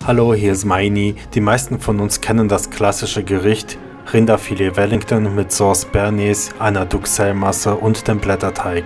Hallo, hier ist Maini. Die meisten von uns kennen das klassische Gericht Rinderfilet Wellington mit Sauce Bernays, einer Duxelles-Masse und dem Blätterteig.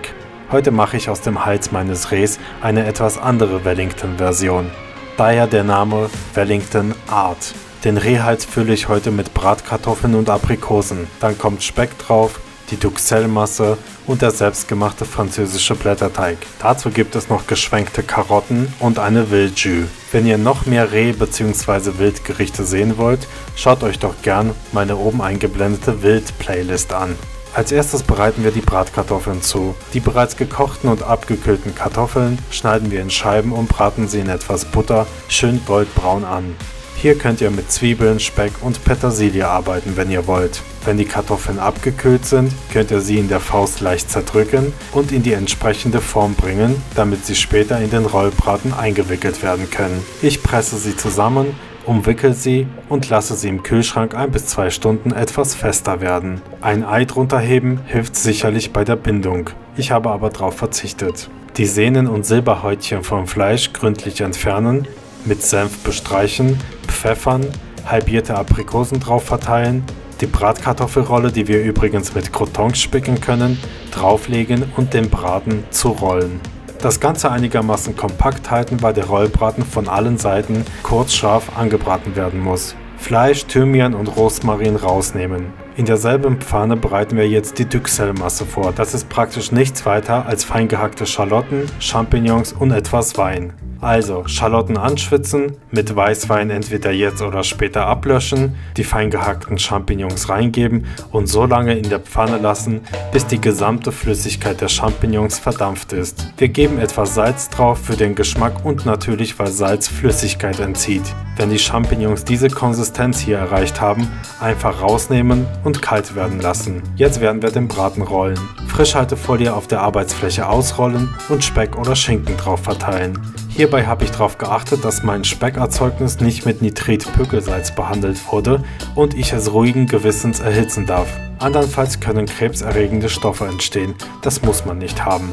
Heute mache ich aus dem Hals meines Rehs eine etwas andere Wellington-Version. Daher der Name Wellington Art. Den Rehhals fülle ich heute mit Bratkartoffeln und Aprikosen. Dann kommt Speck drauf, die Duxelles-Masse und der selbstgemachte französische Blätterteig. Dazu gibt es noch geschwenkte Karotten und eine Wildjus. Wenn ihr noch mehr Reh- bzw. Wildgerichte sehen wollt, schaut euch doch gern meine oben eingeblendete Wild-Playlist an. Als erstes bereiten wir die Bratkartoffeln zu. Die bereits gekochten und abgekühlten Kartoffeln schneiden wir in Scheiben und braten sie in etwas Butter schön goldbraun an. Hier könnt ihr mit Zwiebeln, Speck und Petersilie arbeiten, wenn ihr wollt. Wenn die Kartoffeln abgekühlt sind, könnt ihr sie in der Faust leicht zerdrücken und in die entsprechende Form bringen, damit sie später in den Rollbraten eingewickelt werden können. Ich presse sie zusammen, umwickel sie und lasse sie im Kühlschrank 1 bis 2 Stunden etwas fester werden. Ein Ei drunter heben hilft sicherlich bei der Bindung. Ich habe aber darauf verzichtet. Die Sehnen und Silberhäutchen vom Fleisch gründlich entfernen, mit Senf bestreichen, pfeffern, halbierte Aprikosen drauf verteilen, die Bratkartoffelrolle, die wir übrigens mit Croutons spicken können, drauflegen und den Braten zurollen. Das Ganze einigermaßen kompakt halten, weil der Rollbraten von allen Seiten kurz scharf angebraten werden muss. Fleisch, Thymian und Rosmarin rausnehmen. In derselben Pfanne bereiten wir jetzt die Duxelles-Masse vor. Das ist praktisch nichts weiter als fein gehackte Schalotten, Champignons und etwas Wein. Also Schalotten anschwitzen, mit Weißwein entweder jetzt oder später ablöschen, die fein gehackten Champignons reingeben und so lange in der Pfanne lassen, bis die gesamte Flüssigkeit der Champignons verdampft ist. Wir geben etwas Salz drauf für den Geschmack und natürlich, weil Salz Flüssigkeit entzieht. Wenn die Champignons diese Konsistenz hier erreicht haben, einfach rausnehmen und kalt werden lassen. Jetzt werden wir den Braten rollen. Frischhaltefolie auf der Arbeitsfläche ausrollen und Speck oder Schinken drauf verteilen. Hierbei habe ich darauf geachtet, dass mein Speckerzeugnis nicht mit Nitrit-Pökelsalz behandelt wurde und ich es ruhigen Gewissens erhitzen darf. Andernfalls können krebserregende Stoffe entstehen, das muss man nicht haben.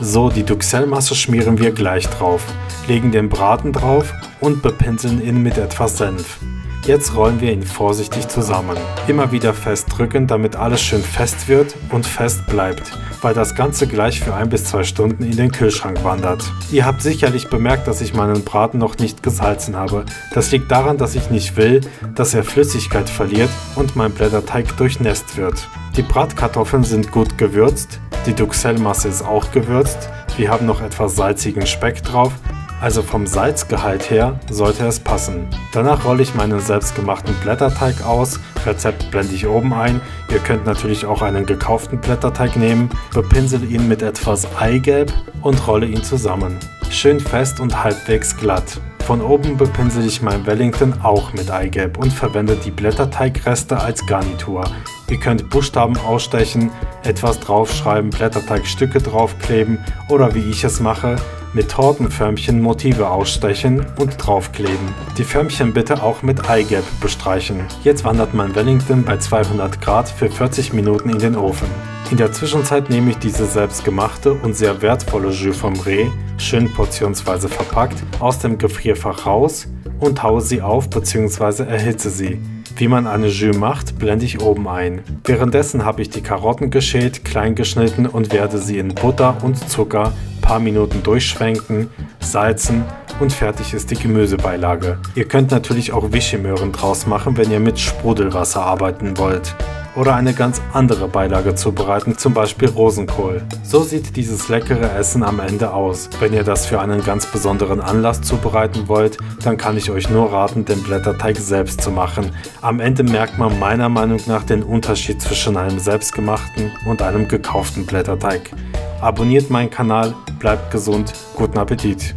So, die Duxelles-Masse schmieren wir gleich drauf, legen den Braten drauf und bepinseln ihn mit etwas Senf. Jetzt rollen wir ihn vorsichtig zusammen. Immer wieder fest drücken, damit alles schön fest wird und fest bleibt, weil das Ganze gleich für 1 bis 2 Stunden in den Kühlschrank wandert. Ihr habt sicherlich bemerkt, dass ich meinen Braten noch nicht gesalzen habe. Das liegt daran, dass ich nicht will, dass er Flüssigkeit verliert und mein Blätterteig durchnässt wird. Die Bratkartoffeln sind gut gewürzt, die Duxelles-Masse ist auch gewürzt, wir haben noch etwas salzigen Speck drauf. Also vom Salzgehalt her sollte es passen. Danach rolle ich meinen selbstgemachten Blätterteig aus. Rezept blende ich oben ein. Ihr könnt natürlich auch einen gekauften Blätterteig nehmen. Bepinsel ihn mit etwas Eigelb und rolle ihn zusammen. Schön fest und halbwegs glatt. Von oben bepinsel ich mein Wellington auch mit Eigelb und verwende die Blätterteigreste als Garnitur. Ihr könnt Buchstaben ausstechen, etwas draufschreiben, Blätterteigstücke draufkleben oder wie ich es mache, mit Tortenförmchen Motive ausstechen und draufkleben. Die Förmchen bitte auch mit Eigelb bestreichen. Jetzt wandert mein Wellington bei 200 Grad für 40 Minuten in den Ofen. In der Zwischenzeit nehme ich diese selbstgemachte und sehr wertvolle Jus vom Reh, schön portionsweise verpackt, aus dem Gefrierfach raus und taue sie auf bzw. erhitze sie. Wie man eine Jus macht, blende ich oben ein. Währenddessen habe ich die Karotten geschält, klein geschnitten und werde sie in Butter und Zucker paar Minuten durchschwenken, salzen und fertig ist die Gemüsebeilage. Ihr könnt natürlich auch Vichy-Möhren draus machen, wenn ihr mit Sprudelwasser arbeiten wollt. Oder eine ganz andere Beilage zubereiten, zum Beispiel Rosenkohl. So sieht dieses leckere Essen am Ende aus. Wenn ihr das für einen ganz besonderen Anlass zubereiten wollt, dann kann ich euch nur raten, den Blätterteig selbst zu machen. Am Ende merkt man meiner Meinung nach den Unterschied zwischen einem selbstgemachten und einem gekauften Blätterteig. Abonniert meinen Kanal, bleibt gesund, guten Appetit!